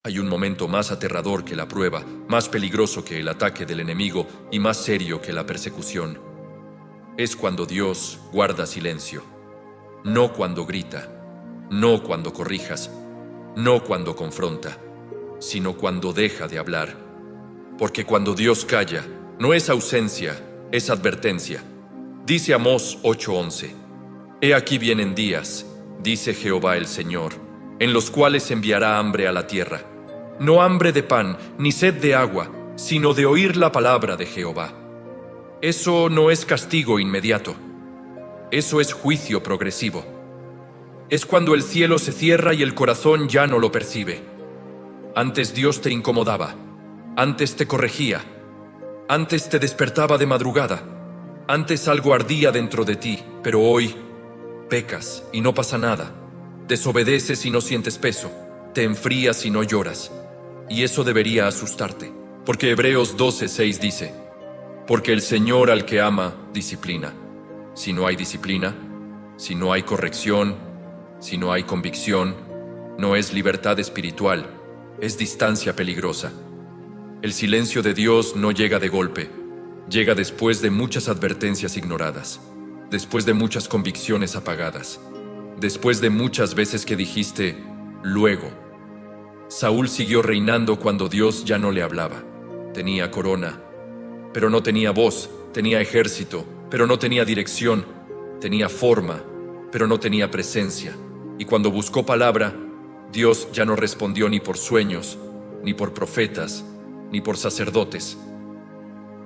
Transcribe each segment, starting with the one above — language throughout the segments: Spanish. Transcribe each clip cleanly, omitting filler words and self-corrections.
Hay un momento más aterrador que la prueba, más peligroso que el ataque del enemigo y más serio que la persecución. Es cuando Dios guarda silencio. No cuando grita, no cuando corrijas, no cuando confronta, sino cuando deja de hablar. Porque cuando Dios calla, no es ausencia, es advertencia. Dice Amós 8:11: He aquí vienen días, dice Jehová el Señor, en los cuales enviará hambre a la tierra. No hambre de pan, ni sed de agua, sino de oír la palabra de Jehová. Eso no es castigo inmediato. Eso es juicio progresivo. Es cuando el cielo se cierra y el corazón ya no lo percibe. Antes Dios te incomodaba, antes te corregía, antes te despertaba de madrugada, antes algo ardía dentro de ti, pero hoy pecas y no pasa nada. Desobedeces y no sientes peso, te enfrías y no lloras. Y eso debería asustarte, porque Hebreos 12:6 dice: porque el Señor al que ama, disciplina. Si no hay disciplina, si no hay corrección, si no hay convicción, no es libertad espiritual, es distancia peligrosa. El silencio de Dios no llega de golpe, llega después de muchas advertencias ignoradas, después de muchas convicciones apagadas, después de muchas veces que dijiste, luego. Saúl siguió reinando cuando Dios ya no le hablaba. Tenía corona, pero no tenía voz, tenía ejército, pero no tenía dirección, tenía forma, pero no tenía presencia. Y cuando buscó palabra, Dios ya no respondió ni por sueños, ni por profetas, ni por sacerdotes.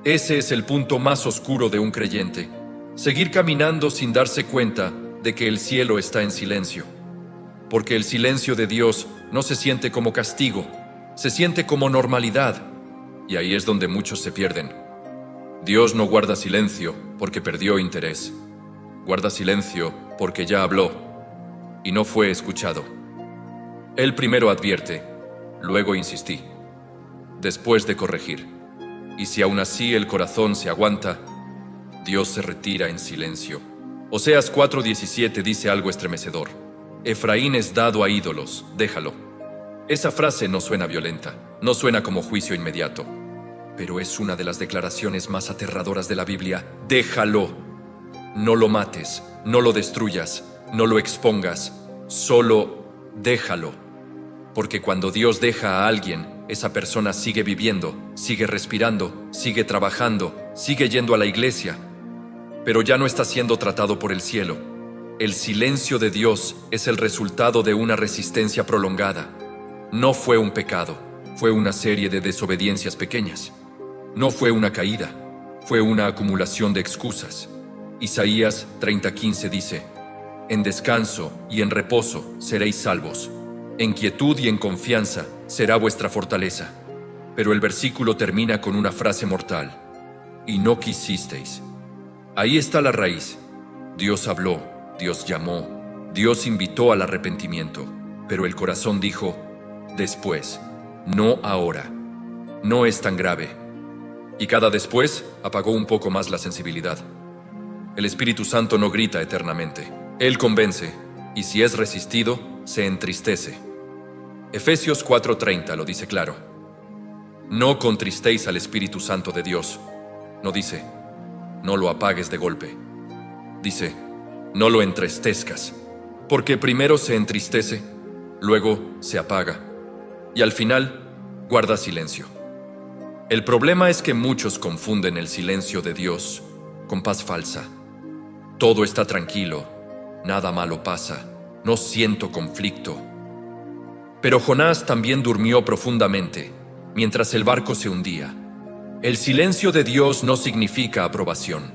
Ese es el punto más oscuro de un creyente: seguir caminando sin darse cuenta de que el cielo está en silencio. Porque el silencio de Dios no se siente como castigo, se siente como normalidad. Y ahí es donde muchos se pierden. Dios no guarda silencio porque perdió interés. Guarda silencio porque ya habló y no fue escuchado. Él primero advierte, luego insistí, después de corregir. Y si aún así el corazón se aguanta, Dios se retira en silencio. Oseas 4:17 dice algo estremecedor: Efraín es dado a ídolos, déjalo. Esa frase no suena violenta, no suena como juicio inmediato, pero es una de las declaraciones más aterradoras de la Biblia. Déjalo. No lo mates, no lo destruyas, no lo expongas, solo déjalo. Porque cuando Dios deja a alguien, esa persona sigue viviendo, sigue respirando, sigue trabajando, sigue yendo a la iglesia, pero ya no está siendo tratado por el cielo. El silencio de Dios es el resultado de una resistencia prolongada. No fue un pecado, fue una serie de desobediencias pequeñas. No fue una caída, fue una acumulación de excusas. Isaías 30:15 dice: en descanso y en reposo seréis salvos. En quietud y en confianza será vuestra fortaleza. Pero el versículo termina con una frase mortal: y no quisisteis. Ahí está la raíz. Dios habló, Dios llamó, Dios invitó al arrepentimiento, pero el corazón dijo, después, no ahora. No es tan grave. Y cada después apagó un poco más la sensibilidad. El Espíritu Santo no grita eternamente. Él convence, y si es resistido, se entristece. Efesios 4:30 lo dice claro. No contristéis al Espíritu Santo de Dios. No dice, no lo apagues de golpe. Dice, no lo entristezcas, porque primero se entristece, luego se apaga, y al final guarda silencio. El problema es que muchos confunden el silencio de Dios con paz falsa. Todo está tranquilo, nada malo pasa, no siento conflicto. Pero Jonás también durmió profundamente mientras el barco se hundía. El silencio de Dios no significa aprobación,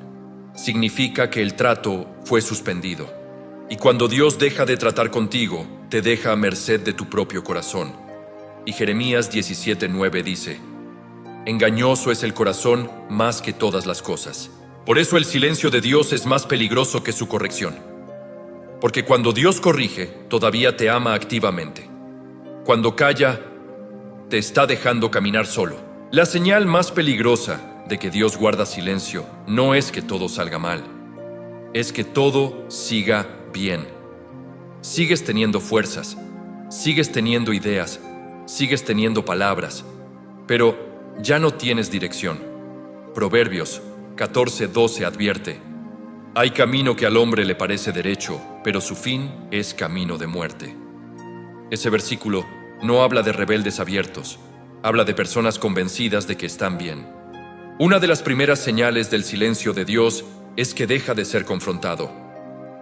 significa que el trato fue suspendido. Y cuando Dios deja de tratar contigo, te deja a merced de tu propio corazón. Y Jeremías 17:9 dice, engañoso es el corazón más que todas las cosas. Por eso el silencio de Dios es más peligroso que su corrección. Porque cuando Dios corrige, todavía te ama activamente. Cuando calla, te está dejando caminar solo. La señal más peligrosa de que Dios guarda silencio no es que todo salga mal, es que todo siga bien. Sigues teniendo fuerzas, sigues teniendo ideas, Sigues teniendo palabras, pero ya no tienes dirección. Proverbios 14:12 advierte: hay camino que al hombre le parece derecho, pero su fin es camino de muerte. Ese versículo no habla de rebeldes abiertos, habla de personas convencidas de que están bien. Una de las primeras señales del silencio de Dios es que deja de ser confrontado.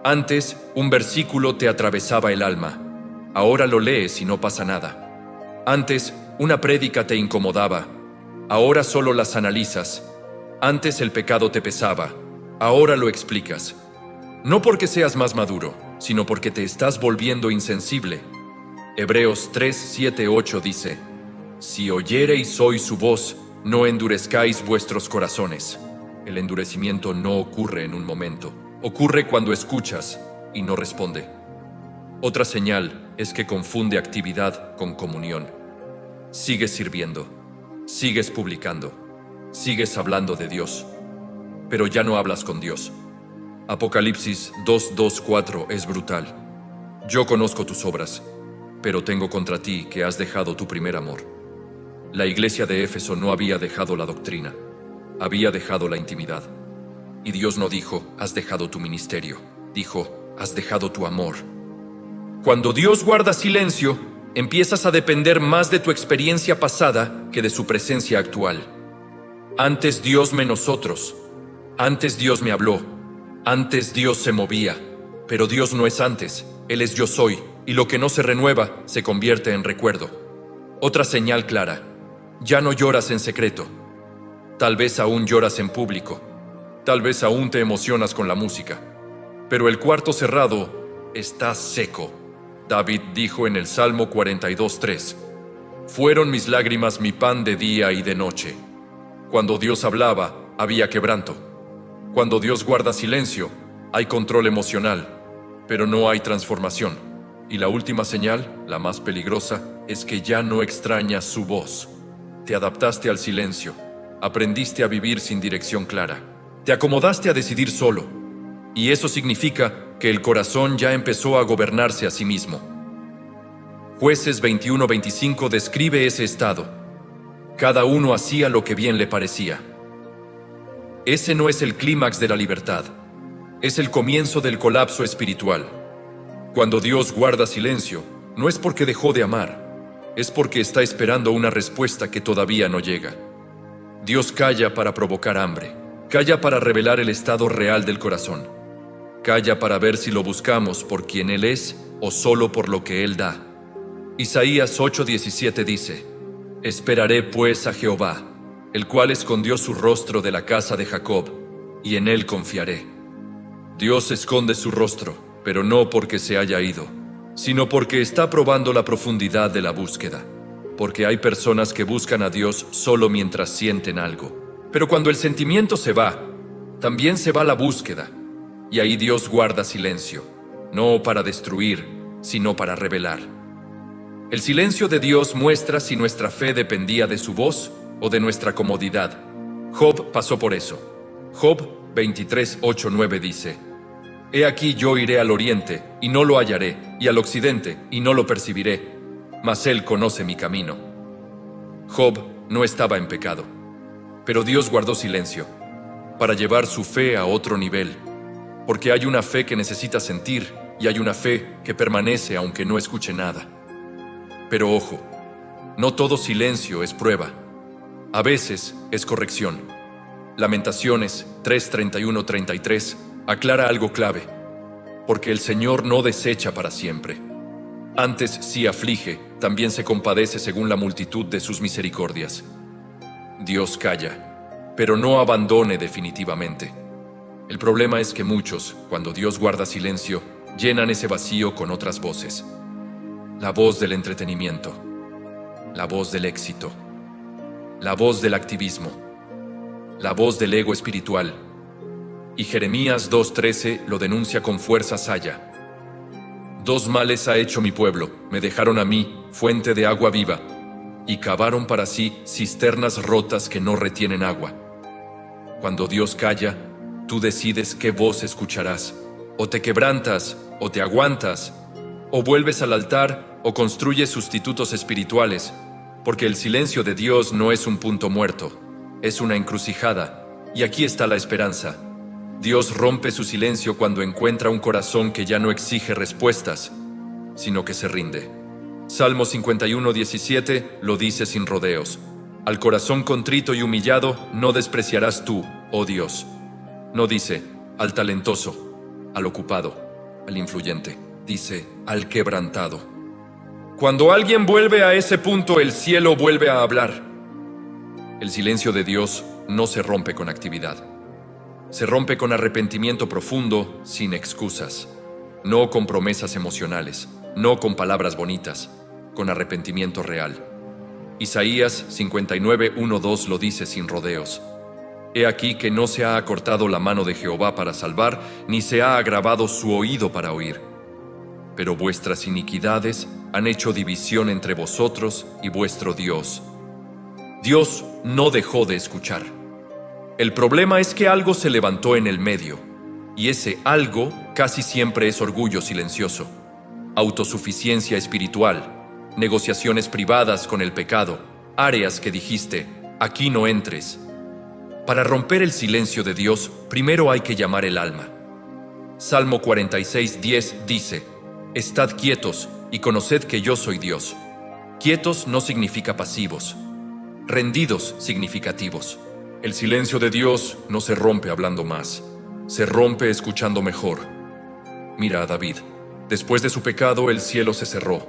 Antes, un versículo te atravesaba el alma. Ahora lo lees y no pasa nada. Antes, una prédica te incomodaba. Ahora solo las analizas. Antes el pecado te pesaba. Ahora lo explicas. No porque seas más maduro, sino porque te estás volviendo insensible. Hebreos 3:7-8 dice: si oyereis hoy su voz, no endurezcáis vuestros corazones. El endurecimiento no ocurre en un momento. Ocurre cuando escuchas y no responde. Otra señal es que confunde actividad con comunión. Sigues sirviendo, sigues publicando, sigues hablando de Dios, pero ya no hablas con Dios. Apocalipsis 2:4 es brutal. Yo conozco tus obras, pero tengo contra ti que has dejado tu primer amor. La iglesia de Éfeso no había dejado la doctrina, había dejado la intimidad. Y Dios no dijo: has dejado tu ministerio, dijo: has dejado tu amor. Cuando Dios guarda silencio, empiezas a depender más de tu experiencia pasada que de su presencia actual. Antes Dios me nosotros, antes Dios me habló, antes Dios se movía, pero Dios no es antes, Él es yo soy, y lo que no se renueva se convierte en recuerdo. Otra señal clara: ya no lloras en secreto. Tal vez aún lloras en público, tal vez aún te emocionas con la música, pero el cuarto cerrado está seco. David dijo en el Salmo 42:3: fueron mis lágrimas mi pan de día y de noche. Cuando Dios hablaba, había quebranto. Cuando Dios guarda silencio, hay control emocional, pero no hay transformación. Y la última señal, la más peligrosa, es que ya no extrañas su voz. Te adaptaste al silencio, aprendiste a vivir sin dirección clara, te acomodaste a decidir solo, y eso significa que el corazón ya empezó a gobernarse a sí mismo. Jueces 21:25 describe ese estado. Cada uno hacía lo que bien le parecía. Ese no es el clímax de la libertad, es el comienzo del colapso espiritual. Cuando Dios guarda silencio, no es porque dejó de amar, es porque está esperando una respuesta que todavía no llega. Dios calla para provocar hambre, calla para revelar el estado real del corazón, calla para ver si lo buscamos por quien Él es o solo por lo que Él da. Isaías 8:17 dice: esperaré pues a Jehová, el cual escondió su rostro de la casa de Jacob, y en Él confiaré. Dios esconde su rostro, pero no porque se haya ido, sino porque está probando la profundidad de la búsqueda. Porque hay personas que buscan a Dios solo mientras sienten algo. Pero cuando el sentimiento se va, también se va la búsqueda. Y ahí Dios guarda silencio, no para destruir, sino para revelar. El silencio de Dios muestra si nuestra fe dependía de su voz o de nuestra comodidad. Job pasó por eso. Job 23:8-9 dice: he aquí yo iré al oriente, y no lo hallaré, y al occidente, y no lo percibiré, mas Él conoce mi camino. Job no estaba en pecado, pero Dios guardó silencio, para llevar su fe a otro nivel, porque hay una fe que necesita sentir, y hay una fe que permanece aunque no escuche nada. Pero ojo, no todo silencio es prueba, a veces es corrección. Lamentaciones 3:31-33 aclara algo clave, porque el Señor no desecha para siempre. Antes sí aflige, también se compadece según la multitud de sus misericordias. Dios calla, pero no abandone definitivamente. El problema es que muchos, cuando Dios guarda silencio, llenan ese vacío con otras voces. La voz del entretenimiento, la voz del éxito, la voz del activismo, la voz del ego espiritual. Y Jeremías 2:13 lo denuncia con fuerza saya. Dos males ha hecho mi pueblo, me dejaron a mí, fuente de agua viva, y cavaron para sí cisternas rotas que no retienen agua. Cuando Dios calla, tú decides qué voz escucharás. O te quebrantas, o te aguantas, o vuelves al altar o construye sustitutos espirituales, porque el silencio de Dios no es un punto muerto, es una encrucijada, y aquí está la esperanza. Dios rompe su silencio cuando encuentra un corazón que ya no exige respuestas, sino que se rinde. Salmo 51:17 lo dice sin rodeos. Al corazón contrito y humillado no despreciarás tú, oh Dios. No dice al talentoso, al ocupado, al influyente. Dice al quebrantado. Cuando alguien vuelve a ese punto, el cielo vuelve a hablar. El silencio de Dios no se rompe con actividad. Se rompe con arrepentimiento profundo, sin excusas. No con promesas emocionales, no con palabras bonitas, con arrepentimiento real. Isaías 59:1-2 lo dice sin rodeos. He aquí que no se ha acortado la mano de Jehová para salvar, ni se ha agravado su oído para oír. Pero vuestras iniquidades han hecho división entre vosotros y vuestro Dios. Dios no dejó de escuchar. El problema es que algo se levantó en el medio, y ese algo casi siempre es orgullo silencioso, autosuficiencia espiritual, negociaciones privadas con el pecado, áreas que dijiste, aquí no entres. Para romper el silencio de Dios, primero hay que llamar el alma. Salmo 46:10 dice, estad quietos y conoced que yo soy Dios. Quietos no significa pasivos. Rendidos significativos. El silencio de Dios no se rompe hablando más, se rompe escuchando mejor. Mira a David. Después de su pecado, el cielo se cerró.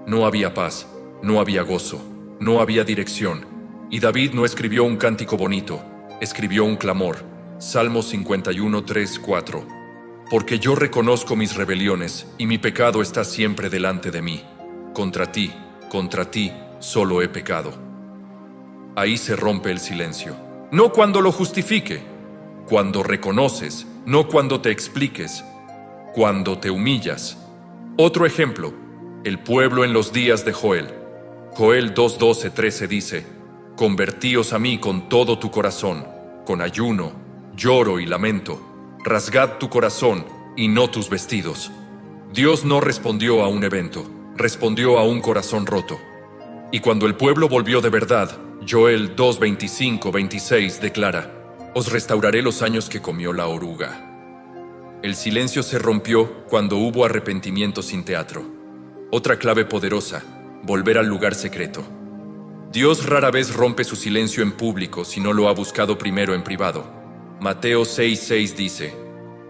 No había paz, no había gozo, no había dirección. Y David no escribió un cántico bonito, escribió un clamor. Salmo 51:3-4. Porque yo reconozco mis rebeliones, y mi pecado está siempre delante de mí. Contra ti, solo he pecado. Ahí se rompe el silencio. No cuando lo justifique, cuando reconoces, no cuando te expliques, cuando te humillas. Otro ejemplo, el pueblo en los días de Joel. Joel 2:12-13 dice, convertíos a mí con todo tu corazón, con ayuno, lloro y lamento. Rasgad tu corazón y no tus vestidos. Dios no respondió a un evento, respondió a un corazón roto. Y cuando el pueblo volvió de verdad, Joel 2:25-26 declara, os restauraré los años que comió la oruga. El silencio se rompió cuando hubo arrepentimiento sin teatro. Otra clave poderosa, volver al lugar secreto. Dios rara vez rompe su silencio en público si no lo ha buscado primero en privado. Mateo 6:6 dice,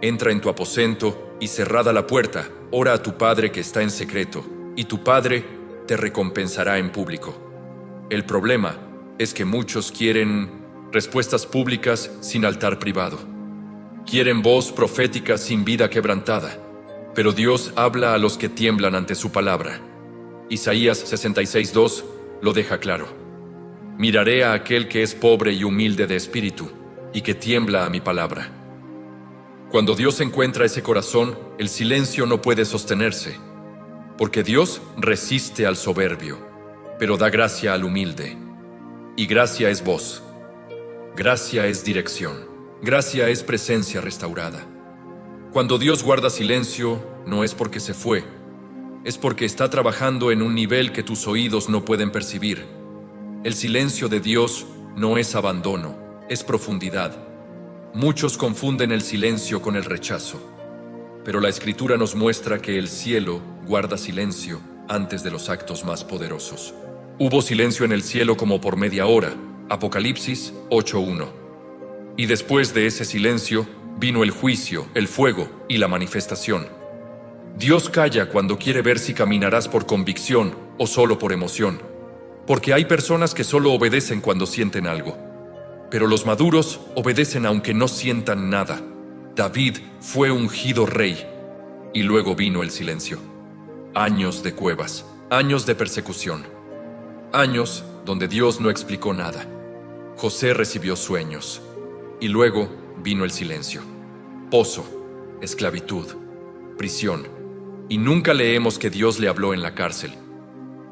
entra en tu aposento y cerrada la puerta, ora a tu Padre que está en secreto, y tu Padre te recompensará en público. El problema es que muchos quieren respuestas públicas sin altar privado. Quieren voz profética sin vida quebrantada, pero Dios habla a los que tiemblan ante su palabra. Isaías 66:2 lo deja claro. Miraré a aquel que es pobre y humilde de espíritu, y que tiembla a mi palabra. Cuando Dios encuentra ese corazón, el silencio no puede sostenerse, porque Dios resiste al soberbio, pero da gracia al humilde. Y gracia es voz, gracia es dirección, gracia es presencia restaurada. Cuando Dios guarda silencio, no es porque se fue, es porque está trabajando en un nivel que tus oídos no pueden percibir. El silencio de Dios no es abandono, es profundidad. Muchos confunden el silencio con el rechazo, pero la Escritura nos muestra que el cielo guarda silencio antes de los actos más poderosos. Hubo silencio en el cielo como por media hora, Apocalipsis 8:1. Y después de ese silencio, vino el juicio, el fuego y la manifestación. Dios calla cuando quiere ver si caminarás por convicción o solo por emoción, porque hay personas que solo obedecen cuando sienten algo. Pero los maduros obedecen aunque no sientan nada. David fue ungido rey, y luego vino el silencio. Años de cuevas, años de persecución, años donde Dios no explicó nada. José recibió sueños, y luego vino el silencio. Pozo, esclavitud, prisión, y nunca leemos que Dios le habló en la cárcel.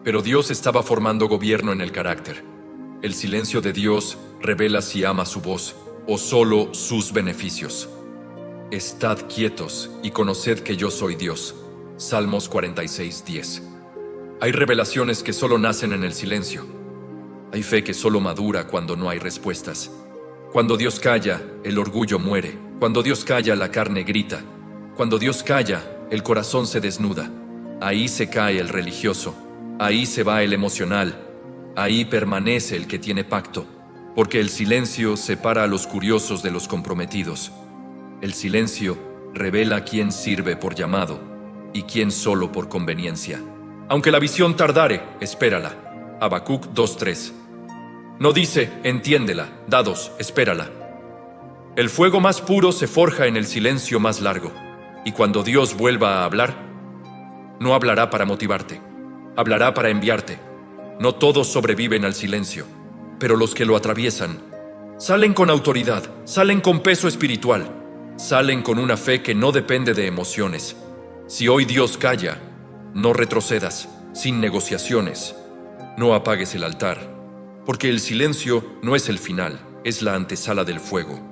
Pero Dios estaba formando gobierno en el carácter. El silencio de Dios revela si ama su voz o solo sus beneficios. Estad quietos y conoced que yo soy Dios. Salmos 46:10. Hay revelaciones que solo nacen en el silencio. Hay fe que solo madura cuando no hay respuestas. Cuando Dios calla, el orgullo muere. Cuando Dios calla, la carne grita. Cuando Dios calla, el corazón se desnuda. Ahí se cae el religioso. Ahí se va el emocional. Ahí permanece el que tiene pacto. Porque el silencio separa a los curiosos de los comprometidos. El silencio revela quién sirve por llamado y quién solo por conveniencia. Aunque la visión tardare, espérala. Habacuc 2:3. No dice, entiéndela, dados, espérala. El fuego más puro se forja en el silencio más largo. Y cuando Dios vuelva a hablar, no hablará para motivarte, hablará para enviarte. No todos sobreviven al silencio, pero los que lo atraviesan salen con autoridad, salen con peso espiritual, salen con una fe que no depende de emociones. Si hoy Dios calla, no retrocedas, sin negociaciones. No apagues el altar, porque el silencio no es el final, es la antesala del fuego.